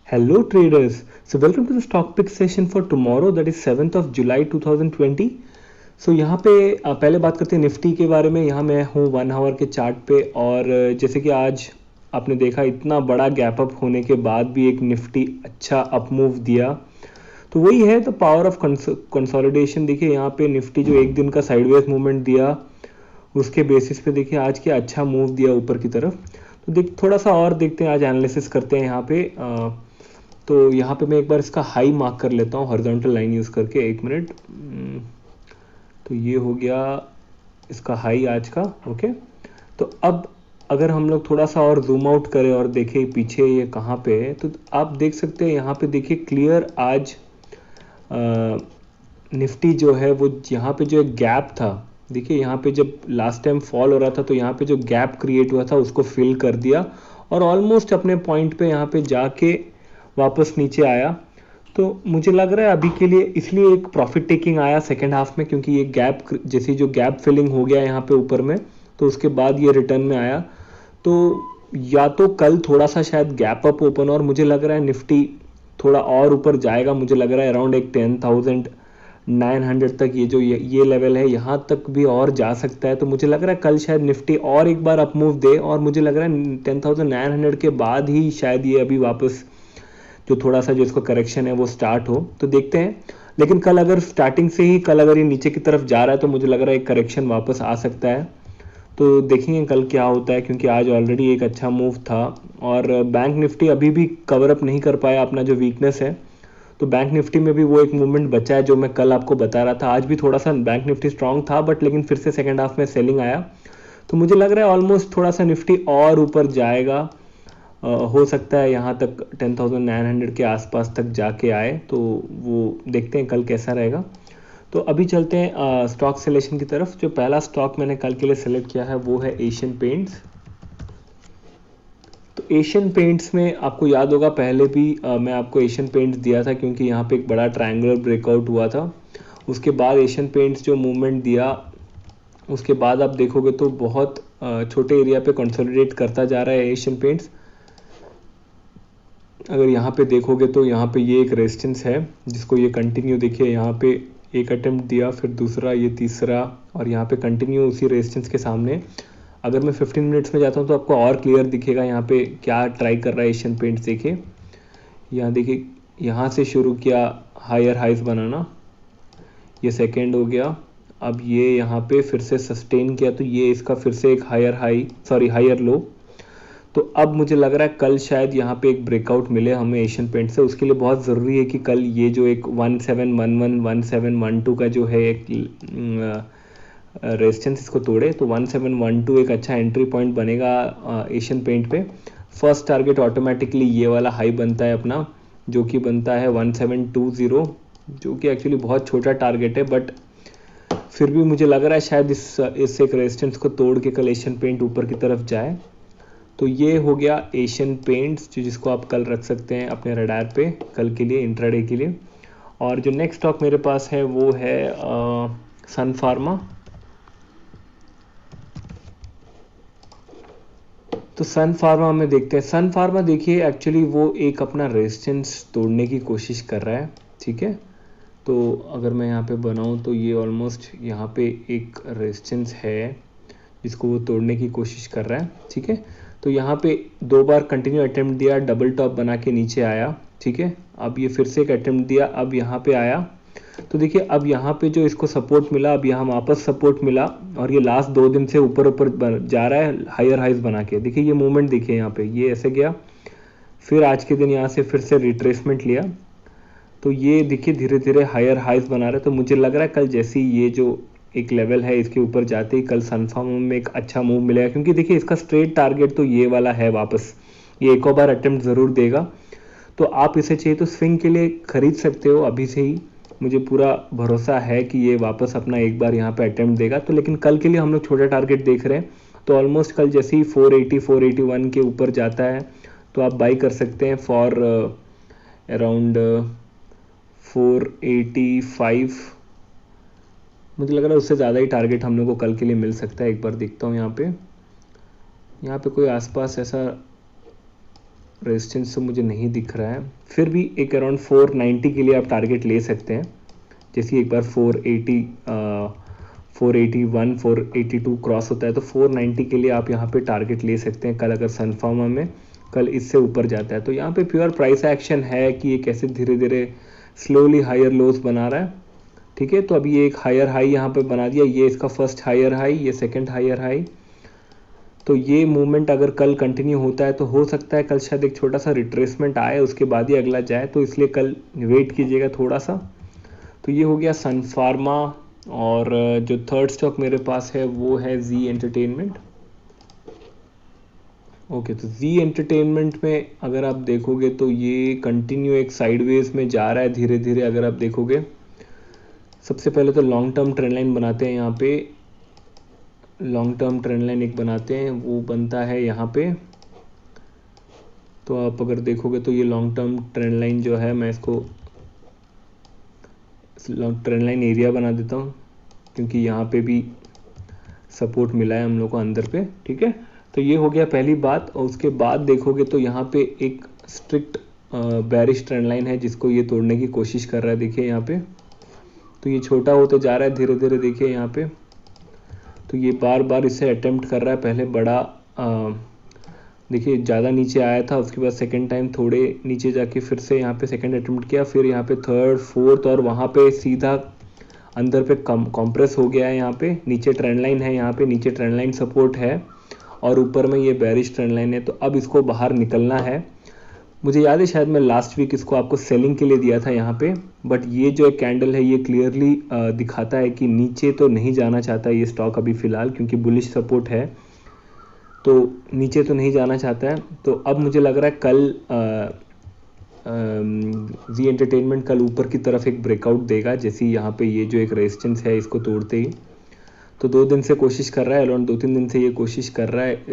Hello traders. So welcome to the stock pick session for tomorrow, that is 7th of July 2020. So यहाँ पे पहले बात करते हैं निफ्टी के बारे में। यहाँ मैं हूँ 1 आवर के चार्ट पे और जैसे कि आज आपने देखा इतना बड़ा गैप अप होने के बाद भी एक निफ्टी अच्छा अप मूव दिया। तो वही है तो पावर ऑफ कंसोलिडेशन। देखिए यहाँ पे निफ्टी जो एक दिन का साइडवेज मूवमेंट दिया उसके बेसिस पे देखिए आज क्या अच्छा मूव दिया ऊपर की तरफ। तो देख थोड़ा सा और देखते हैं, आज एनालिसिस करते हैं यहाँ पे। तो यहाँ पे मैं एक बार इसका हाई मार्क कर लेता हूँ हॉरिजॉन्टल लाइन यूज़ करके। 1 मिनट। तो ये हो गया इसका हाई आज का। ओके, तो अब अगर हम लोग थोड़ा सा और जूम आउट करें और देखें पीछे ये कहाँ पे है, तो आप देख सकते हैं यहाँ पे देखिए क्लियर आज निफ्टी जो है वो यहाँ पे जो एक गैप था, देखिए यहाँ पे जब लास्ट टाइम फॉल हो रहा था तो यहाँ पे जो गैप क्रिएट हुआ था उसको फिल कर दिया और ऑलमोस्ट अपने पॉइंट पे यहाँ पे जाके वापस नीचे आया। तो मुझे लग रहा है अभी के लिए इसलिए एक प्रॉफिट टेकिंग आया सेकेंड हाफ में, क्योंकि ये गैप जैसी जो गैप फिलिंग हो गया यहाँ पे ऊपर में, तो उसके बाद ये रिटर्न में आया। तो या तो कल थोड़ा सा शायद गैप अप ओपन, और मुझे लग रहा है निफ्टी थोड़ा और ऊपर जाएगा। मुझे लग रहा है अराउंड एक 10,900 तक ये जो ये लेवल है यहाँ तक भी और जा सकता है। तो मुझे लग रहा है कल शायद निफ्टी और एक बार अप मूव दे, और मुझे लग रहा है 10,900 के बाद ही शायद ये अभी वापस जो थोड़ा सा जो इसका करेक्शन है वो स्टार्ट हो। तो देखते हैं, लेकिन कल अगर स्टार्टिंग से ही कल अगर ये नीचे की तरफ जा रहा है तो मुझे लग रहा है एक करेक्शन वापस आ सकता है। तो देखेंगे कल क्या होता है, क्योंकि आज ऑलरेडी एक अच्छा मूव था और बैंक निफ्टी अभी भी कवर अप नहीं कर पाया अपना जो वीकनेस है। तो बैंक निफ्टी में भी वो एक मूवमेंट बचा है जो मैं कल आपको बता रहा था। आज भी थोड़ा सा बैंक निफ्टी स्ट्रांग था, बट लेकिन फिर से सेकेंड हाफ में सेलिंग आया। तो मुझे लग रहा है ऑलमोस्ट थोड़ा सा निफ्टी और ऊपर जाएगा। हो सकता है यहाँ तक 10,900 के आसपास तक जाके आए। तो वो देखते हैं कल कैसा रहेगा। तो अभी चलते हैं स्टॉक सिलेक्शन की तरफ। जो पहला स्टॉक मैंने कल के लिए सेलेक्ट किया है वो है एशियन पेंट्स। तो एशियन पेंट्स में आपको याद होगा पहले भी मैं आपको एशियन पेंट्स दिया था, क्योंकि यहाँ पे एक बड़ा ट्रायंगुलर ब्रेकआउट हुआ था। उसके बाद एशियन पेंट्स जो मूवमेंट दिया उसके बाद आप देखोगे तो बहुत छोटे एरिया पे कंसोलिडेट करता जा रहा है एशियन पेंट्स। अगर यहाँ पे देखोगे तो यहाँ पे ये एक रेजिस्टेंस है जिसको ये कंटिन्यू, देखिए यहाँ पे एक अटेम्प्ट दिया, फिर दूसरा, ये तीसरा, और यहाँ पे कंटिन्यू उसी रेजिस्टेंस के सामने। अगर मैं 15 मिनट्स में जाता हूँ तो आपको और क्लियर दिखेगा यहाँ पे क्या ट्राई कर रहा है एशियन पेंट्स। देखिए यहाँ देखिए, यहाँ से शुरू किया हायर हाइज बनाना, ये सेकेंड हो गया। अब ये यहाँ पे फिर से सस्टेन किया तो ये इसका फिर से एक हायर लो। तो अब मुझे लग रहा है कल शायद यहाँ पे एक ब्रेकआउट मिले हमें एशियन पेंट से। उसके लिए बहुत ज़रूरी है कि कल ये जो एक 1711 1712 का जो है एक रेजिस्टेंस इसको तोड़े। तो 1712 एक अच्छा एंट्री पॉइंट बनेगा एशियन पेंट पे। फर्स्ट टारगेट ऑटोमेटिकली ये वाला हाई बनता है अपना, जो कि बनता है 1720, जो कि एक्चुअली बहुत छोटा टारगेट है, बट फिर भी मुझे लग रहा है शायद इस एक रेजिस्टेंस को तोड़ के कल एशियन पेंट ऊपर की तरफ जाए। तो ये हो गया एशियन पेंट्स, जिसको आप कल रख सकते हैं अपने रडार पे कल के लिए, इंट्राडे के लिए। और जो नेक्स्ट स्टॉक मेरे पास है वो है सन फार्मा। तो सन फार्मा में देखते हैं। सन फार्मा देखिए एक्चुअली वो एक अपना रेजिस्टेंस तोड़ने की कोशिश कर रहा है, ठीक है। तो अगर मैं यहाँ पे बनाऊँ तो ये ऑलमोस्ट यहाँ पे एक रेजिस्टेंस है जिसको वो तोड़ने की कोशिश कर रहा है, ठीक है। तो यहाँ पे 2 बार कंटिन्यू अटेम्प्ट दिया, डबल टॉप बना के नीचे आया, ठीक है। अब ये फिर से एक अटेम्प्ट दिया, अब यहाँ पे आया। तो देखिए अब यहाँ पे जो इसको सपोर्ट मिला, अब यहाँ वापस सपोर्ट मिला, और ये लास्ट 2 दिन से ऊपर जा रहा है हायर हाइज बना के। देखिए ये मूवमेंट देखिए यहाँ पे, ये ऐसे गया, फिर आज के दिन यहाँ से फिर से रिट्रेसमेंट लिया। तो ये देखिए धीरे धीरे हायर हाइज बना रहा है। तो मुझे लग रहा है कल जैसी ये जो एक लेवल है इसके ऊपर जाते ही कल सनफार्मा में एक अच्छा मूव मिलेगा, क्योंकि देखिए इसका स्ट्रेट टारगेट तो ये वाला है वापस, ये एक और बार अटेम्प्ट ज़रूर देगा। तो आप इसे चाहिए तो स्विंग के लिए खरीद सकते हो अभी से ही। मुझे पूरा भरोसा है कि ये वापस अपना एक बार यहाँ पे अटेम्प्ट देगा। तो लेकिन कल के लिए हम लोग छोटा टारगेट देख रहे हैं। तो ऑलमोस्ट कल जैसे ही 480 481 के ऊपर जाता है तो आप बाई कर सकते हैं फॉर अराउंड 485। मुझे लग रहा है उससे ज़्यादा ही टारगेट हम लोग को कल के लिए मिल सकता है। एक बार देखता हूँ यहाँ पे कोई आसपास ऐसा रेजिस्टेंस तो मुझे नहीं दिख रहा है, फिर भी एक अराउंड 490 के लिए आप टारगेट ले सकते हैं। जैसे एक बार 480 481 482 क्रॉस होता है तो 490 के लिए आप यहाँ पे टारगेट ले सकते हैं। कल अगर सन फार्मा में कल इससे ऊपर जाता है तो यहाँ पे प्योर प्राइस एक्शन है कि ये कैसे धीरे धीरे स्लोली हायर लोज बना रहा है। ठीक है, तो अभी ये एक हायर हाई यहाँ पे बना दिया, ये इसका फर्स्ट हायर हाई, ये सेकंड हायर हाई। तो ये मूवमेंट अगर कल कंटिन्यू होता है तो हो सकता है कल शायद एक छोटा सा रिट्रेसमेंट आए, उसके बाद ही अगला जाए, तो इसलिए कल वेट कीजिएगा थोड़ा सा। तो ये हो गया सन फार्मा। और जो थर्ड स्टॉक मेरे पास है वो है जी एंटरटेनमेंट। ओके, तो जी एंटरटेनमेंट में अगर आप देखोगे तो ये कंटिन्यू एक साइडवेज में जा रहा है धीरे धीरे। अगर आप देखोगे सबसे पहले तो लॉन्ग टर्म ट्रेंड लाइन बनाते हैं, यहाँ पे लॉन्ग टर्म ट्रेंड लाइन एक बनाते हैं, वो बनता है यहाँ पे। तो आप अगर देखोगे तो ये लॉन्ग टर्म ट्रेंड लाइन जो है, मैं इसको ट्रेंड लाइन एरिया बना देता हूँ क्योंकि यहाँ पे भी सपोर्ट मिला है हम लोग को अंदर पे। ठीक है, तो ये हो गया पहली बात। और उसके बाद देखोगे तो यहाँ पे एक स्ट्रिक्ट बेरिश ट्रेंड लाइन है जिसको ये तोड़ने की कोशिश कर रहा है। देखिए यहाँ पे तो ये छोटा होते जा रहा है धीरे धीरे। देखिए यहाँ पे तो ये बार बार इसे अटेम्प्ट कर रहा है। पहले बड़ा देखिए ज़्यादा नीचे आया था, उसके बाद सेकंड टाइम थोड़े नीचे जाके फिर से यहाँ पे सेकंड अटेम्प्ट किया, फिर यहाँ पे थर्ड फोर्थ, और वहाँ पे सीधा अंदर पे कॉम्प्रेस हो गया है। यहाँ पे नीचे ट्रेंड लाइन है, यहाँ पे नीचे ट्रेंड लाइन सपोर्ट है और ऊपर में ये बेरिश ट्रेंड लाइन है। तो अब इसको बाहर निकलना है। मुझे याद है शायद मैं लास्ट वीक इसको आपको सेलिंग के लिए दिया था यहाँ पे, बट ये जो एक कैंडल है ये क्लियरली दिखाता है कि नीचे तो नहीं जाना चाहता ये स्टॉक अभी फ़िलहाल, क्योंकि बुलिश सपोर्ट है तो नीचे तो नहीं जाना चाहता है। तो अब मुझे लग रहा है कल जी एंटरटेनमेंट कल ऊपर की तरफ एक ब्रेकआउट देगा, जैसे यहाँ पे ये जो एक रेजिस्टेंस है इसको तोड़ते ही। तो 2 दिन से कोशिश कर रहा है, अराउंड 2-3 दिन से ये कोशिश कर रहा है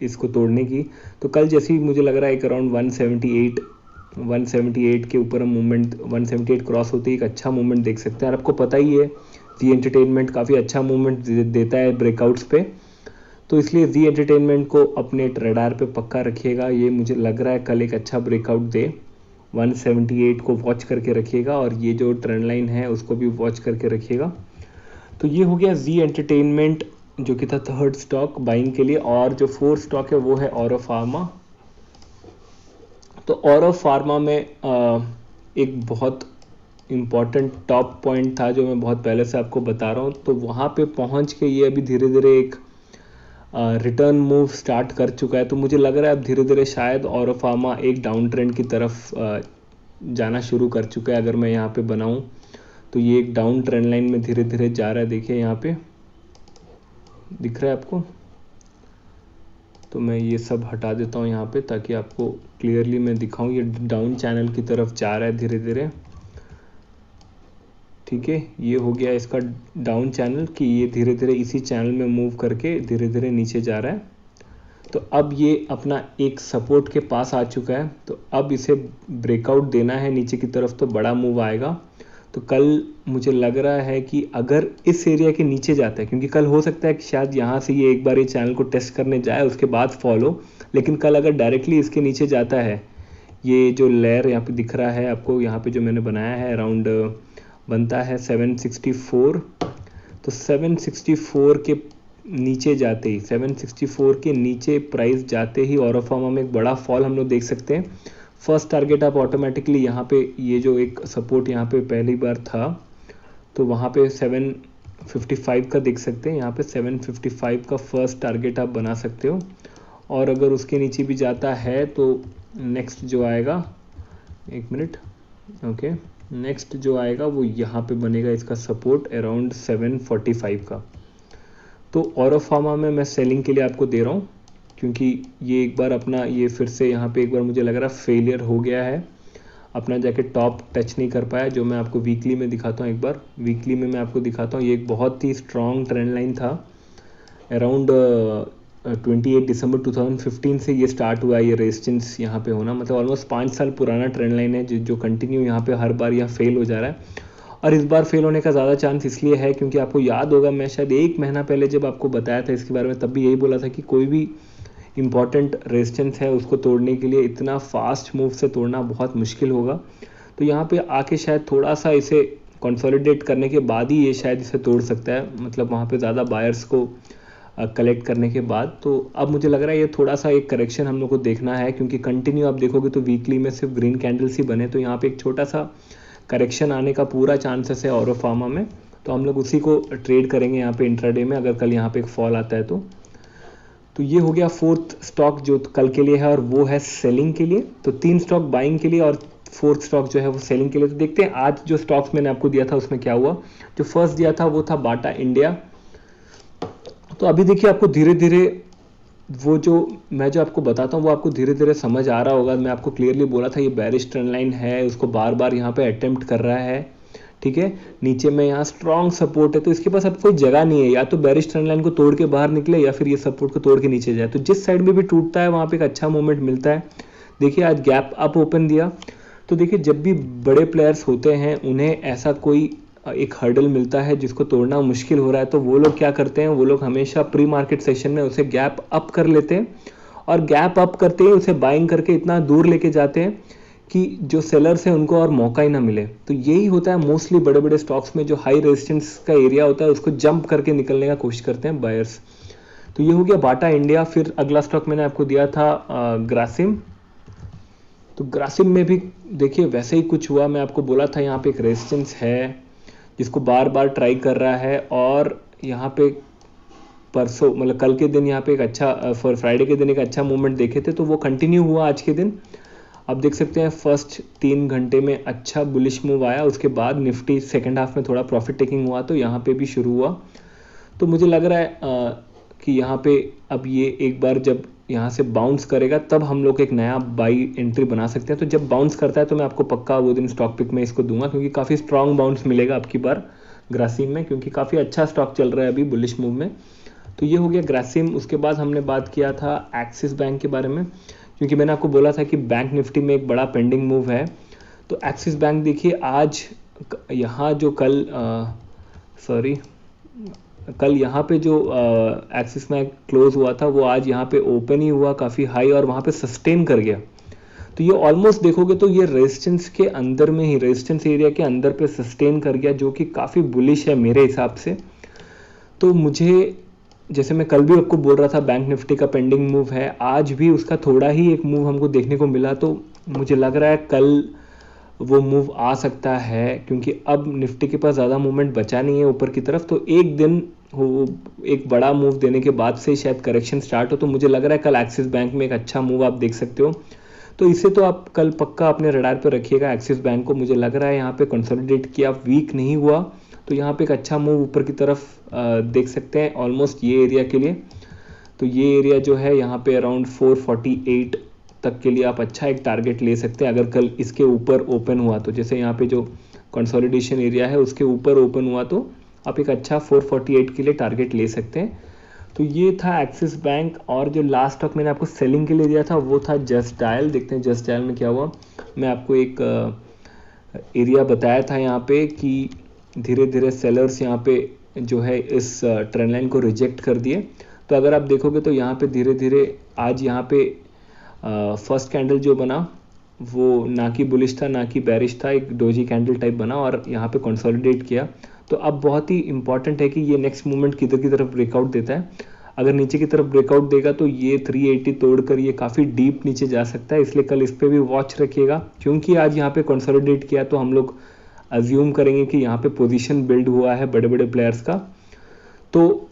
इसको तोड़ने की। तो कल जैसे ही मुझे लग रहा है एक अराउंड 178 के ऊपर हम मूवमेंट 178 क्रॉस होते ही एक अच्छा मूवमेंट देख सकते हैं। और आपको पता ही है जी एंटरटेनमेंट काफ़ी अच्छा मूवमेंट देता है ब्रेकआउट्स पे, तो इसलिए जी एंटरटेनमेंट को अपने रडार पे पक्का रखिएगा। ये मुझे लग रहा है कल एक अच्छा ब्रेकआउट दे। 178 को वॉच करके रखिएगा और ये जो ट्रेंड लाइन है उसको भी वॉच करके रखिएगा। तो ये हो गया जी एंटरटेनमेंट जो कि था थर्ड स्टॉक बाइंग के लिए। और जो फोर्थ स्टॉक है वो है ऑरो फार्मा। तो ऑरो फार्मा में एक बहुत इम्पॉर्टेंट टॉप पॉइंट था जो मैं बहुत पहले से आपको बता रहा हूँ। तो वहाँ पे पहुँच के ये अभी धीरे धीरे एक रिटर्न मूव स्टार्ट कर चुका है। तो मुझे लग रहा है अब धीरे धीरे शायद ऑरो फार्मा एक डाउन ट्रेंड की तरफ जाना शुरू कर चुका है। अगर मैं यहाँ पे बनाऊँ तो ये एक डाउन ट्रेंड लाइन में धीरे धीरे जा रहा है। देखिए यहाँ पे दिख रहा है आपको। तो मैं ये सब हटा देता हूँ यहाँ पे ताकि आपको क्लियरली मैं दिखाऊँ। ये डाउन चैनल की तरफ जा रहा है धीरे धीरे। ठीक है, ये हो गया इसका डाउन चैनल कि ये धीरे धीरे इसी चैनल में मूव करके धीरे धीरे नीचे जा रहा है। तो अब ये अपना एक सपोर्ट के पास आ चुका है। तो अब इसे ब्रेकआउट देना है नीचे की तरफ तो बड़ा मूव आएगा। तो कल मुझे लग रहा है कि अगर इस एरिया के नीचे जाता है, क्योंकि कल हो सकता है कि शायद यहाँ से ये एक बार ये चैनल को टेस्ट करने जाए उसके बाद फॉलो, लेकिन कल अगर डायरेक्टली इसके नीचे जाता है, ये जो लेयर यहाँ पे दिख रहा है आपको, यहाँ पे जो मैंने बनाया है अराउंड बनता है 764। तो 764 के नीचे जाते ही 764 के नीचे प्राइस जाते ही ऑरो फार्मा में एक बड़ा फॉल हम लोग देख सकते हैं। फर्स्ट टारगेट आप ऑटोमेटिकली यहाँ पे ये जो एक सपोर्ट यहाँ पे पहली बार था तो वहाँ पे 755 का देख सकते हैं। यहाँ पे 755 का फर्स्ट टारगेट आप बना सकते हो। और अगर उसके नीचे भी जाता है तो नेक्स्ट जो आएगा, एक मिनट, ओके, नेक्स्ट जो आएगा वो यहाँ पे बनेगा इसका सपोर्ट अराउंड 745 का। तो ऑरो फार्मा में मैं सेलिंग के लिए आपको दे रहा हूँ क्योंकि ये एक बार अपना ये फिर से यहाँ पे एक बार मुझे लग रहा है फेलियर हो गया है, अपना जाके टॉप टच नहीं कर पाया। जो मैं आपको वीकली में दिखाता हूँ, एक बार वीकली में मैं आपको दिखाता हूँ। ये एक बहुत ही स्ट्रॉन्ग ट्रेंड लाइन था। अराउंड 28 दिसंबर 2015 से ये स्टार्ट हुआ है ये रेजिस्टेंस यहाँ पे होना, मतलब ऑलमोस्ट 5 साल पुराना ट्रेंड लाइन है जो कंटिन्यू यहाँ पे हर बार यहाँ फेल हो जा रहा है। और इस बार फेल होने का ज़्यादा चांस इसलिए है क्योंकि आपको याद होगा मैं शायद 1 महीना पहले जब आपको बताया था इसके बारे में तब भी यही बोला था कि कोई भी इम्पॉर्टेंट रेजिस्टेंस है उसको तोड़ने के लिए इतना फास्ट मूव से तोड़ना बहुत मुश्किल होगा। तो यहाँ पे आके शायद थोड़ा सा इसे कंसोलिडेट करने के बाद ही ये शायद इसे तोड़ सकता है, मतलब वहाँ पे ज़्यादा बायर्स को कलेक्ट करने के बाद। तो अब मुझे लग रहा है ये थोड़ा सा एक करेक्शन हम लोग को देखना है, क्योंकि कंटिन्यू आप देखोगे तो वीकली में सिर्फ ग्रीन कैंडल्स ही बने, तो यहाँ पे एक छोटा सा करेक्शन आने का पूरा चांसेस है ऑरो फार्मा में। तो हम लोग उसी को ट्रेड करेंगे यहाँ पे इंट्राडे में, अगर कल यहाँ पे एक फॉल आता है तो ये हो गया फोर्थ स्टॉक जो कल के लिए है, और वो है सेलिंग के लिए। तो 3 स्टॉक बाइंग के लिए और फोर्थ स्टॉक जो है वो सेलिंग के लिए। तो देखते हैं आज जो स्टॉक्स मैंने आपको दिया था उसमें क्या हुआ। जो फर्स्ट दिया था वो था बाटा इंडिया। तो अभी देखिए आपको धीरे धीरे वो जो मैं जो आपको बताता हूँ वो आपको धीरे धीरे समझ आ रहा होगा। मैं आपको क्लियरली बोला था ये बेरिश ट्रेंड लाइन है, उसको बार बार यहाँ पे अटेम्प्ट कर रहा है, ठीक है। नीचे में यहाँ स्ट्रॉन्ग सपोर्ट है, तो इसके पास अब कोई जगह नहीं है, या तो बेरिश ट्रेंड लाइन को तोड़ के बाहर निकले या फिर ये सपोर्ट को तोड़ के नीचे जाए। तो जिस साइड में भी टूटता है वहाँ पे एक अच्छा मूवमेंट मिलता है। देखिए आज गैप अप ओपन दिया। तो देखिए जब भी बड़े प्लेयर्स होते हैं उन्हें ऐसा कोई एक हर्डल मिलता है जिसको तोड़ना मुश्किल हो रहा है, तो वो लोग क्या करते हैं, वो लोग हमेशा प्री मार्केट सेशन में उसे गैप अप कर लेते हैं, और गैप अप करते ही उसे बाइंग करके इतना दूर लेके जाते हैं कि जो सेलर्स हैं उनको और मौका ही ना मिले। तो यही होता है मोस्टली बड़े बड़े स्टॉक्स में, जो हाई रेजिस्टेंस का एरिया होता है उसको जंप करके निकलने का कोशिश करते हैं बायर्स। तो ये हो गया बाटा इंडिया। फिर अगला स्टॉक मैंने आपको दिया था ग्रासिम। तो ग्रासिम में भी देखिए वैसे ही कुछ हुआ। मैं आपको बोला था यहाँ पे एक रेजिस्टेंस है जिसको बार बार ट्राई कर रहा है, और यहाँ पे परसों मतलब कल के दिन यहाँ पे एक अच्छा फ्राइडे के दिन एक अच्छा मूवमेंट देखे थे, तो वो कंटिन्यू हुआ आज के दिन। अब देख सकते हैं फर्स्ट 3 घंटे में अच्छा बुलिश मूव आया, उसके बाद निफ्टी सेकंड हाफ में थोड़ा प्रॉफिट टेकिंग हुआ, तो यहाँ पे भी शुरू हुआ। तो मुझे लग रहा है कि यहाँ पे अब ये एक बार जब यहाँ से बाउंस करेगा तब हम लोग एक नया बाई एंट्री बना सकते हैं। तो जब बाउंस करता है तो मैं आपको पक्का वो दिन स्टॉक पिक में इसको दूंगा, क्योंकि काफ़ी स्ट्रॉन्ग बाउंस मिलेगा आपकी बार ग्रासिम में, क्योंकि काफ़ी अच्छा स्टॉक चल रहा है अभी बुलिश मूव में। तो ये हो गया ग्रासिम। उसके बाद हमने बात किया था एक्सिस बैंक के बारे में, क्योंकि मैंने आपको बोला था कि बैंक निफ्टी में एक बड़ा पेंडिंग मूव है। तो एक्सिस बैंक देखिए आज यहाँ जो कल यहाँ पे जो एक्सिस बैंक क्लोज हुआ था वो आज यहाँ पे ओपन ही हुआ काफ़ी हाई, और वहाँ पे सस्टेन कर गया। तो ये ऑलमोस्ट देखोगे तो ये रेजिस्टेंस के अंदर में ही, रेजिस्टेंस एरिया के अंदर पे सस्टेन कर गया, जो कि काफ़ी बुलिश है मेरे हिसाब से। तो मुझे जैसे मैं कल भी आपको बोल रहा था बैंक निफ्टी का पेंडिंग मूव है, आज भी उसका थोड़ा ही एक मूव हमको देखने को मिला। तो मुझे लग रहा है कल वो मूव आ सकता है, क्योंकि अब निफ्टी के पास ज़्यादा मूवमेंट बचा नहीं है ऊपर की तरफ। तो एक दिन वो एक बड़ा मूव देने के बाद से शायद करेक्शन स्टार्ट हो। तो मुझे लग रहा है कल एक्सिस बैंक में एक अच्छा मूव आप देख सकते हो। तो इसे तो आप कल पक्का अपने रडार पर रखिएगा एक्सिस बैंक को। मुझे लग रहा है यहाँ पे कंसोलिडेट किया, वीक नहीं हुआ, तो यहाँ पे एक अच्छा मूव ऊपर की तरफ देख सकते हैं ऑलमोस्ट ये एरिया के लिए। तो ये एरिया जो है यहाँ पे अराउंड 448 तक के लिए आप अच्छा एक टारगेट ले सकते हैं, अगर कल इसके ऊपर ओपन हुआ तो। जैसे यहाँ पे जो कंसोलिडेशन एरिया है उसके ऊपर ओपन हुआ तो आप एक अच्छा 448 के लिए टारगेट ले सकते हैं। तो ये था एक्सिस बैंक। और जो लास्ट स्टॉक मैंने आपको सेलिंग के लिए दिया था वो था जस्ट डायल। देखते हैं जस्ट डायल में क्या हुआ। मैं आपको एक एरिया बताया था यहाँ पे कि धीरे धीरे सेलर्स यहाँ पे जो है इस ट्रेंड लाइन को रिजेक्ट कर दिए। तो अगर आप देखोगे तो यहाँ पे धीरे धीरे आज यहाँ पे फर्स्ट कैंडल जो बना वो ना कि बुलिश था ना कि बेरिश था, एक डोजी कैंडल टाइप बना और यहाँ पे कंसोलिडेट किया। तो अब बहुत ही इंपॉर्टेंट है कि ये नेक्स्ट मूवमेंट किधर की तरफ ब्रेकआउट देता है। अगर नीचे की तरफ ब्रेकआउट देगा तो ये 380 तोड़कर ये काफ़ी डीप नीचे जा सकता है, इसलिए कल इस पर भी वॉच रखिएगा। क्योंकि आज यहाँ पे कंसोलिडेट किया तो हम लोग अज्यूम करेंगे कि यहाँ पे पोजीशन बिल्ड हुआ है बड़े बड़े प्लेयर्स का। तो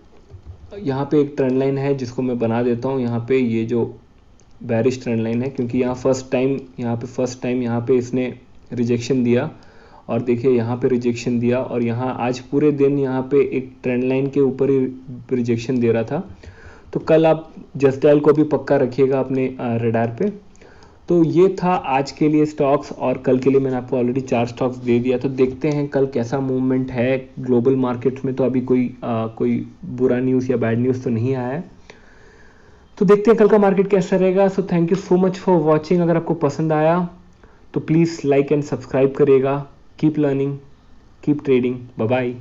यहाँ पे एक ट्रेंड लाइन है जिसको मैं बना देता हूँ। यहाँ पे ये जो बेरिश ट्रेंड लाइन है, क्योंकि यहाँ फर्स्ट टाइम यहाँ पे इसने रिजेक्शन दिया, और देखिए यहाँ पे रिजेक्शन दिया, और यहाँ आज पूरे दिन यहाँ पे एक ट्रेंड लाइन के ऊपर ही रिजेक्शन दे रहा था। तो कल आप जस्ट डायल को भी पक्का रखिएगा अपने रडार पे। तो ये था आज के लिए स्टॉक्स, और कल के लिए मैंने आपको ऑलरेडी 4 स्टॉक्स दे दिया। तो देखते हैं कल कैसा मूवमेंट है ग्लोबल मार्केट्स में। तो अभी कोई बुरा न्यूज़ या बैड न्यूज़ तो नहीं आया है। तो देखते हैं कल का मार्केट कैसा रहेगा। So thank you so much for watching. अगर आपको पसंद आया तो प्लीज़ लाइक एंड सब्सक्राइब करिएगा। Keep learning, keep trading. Bye bye.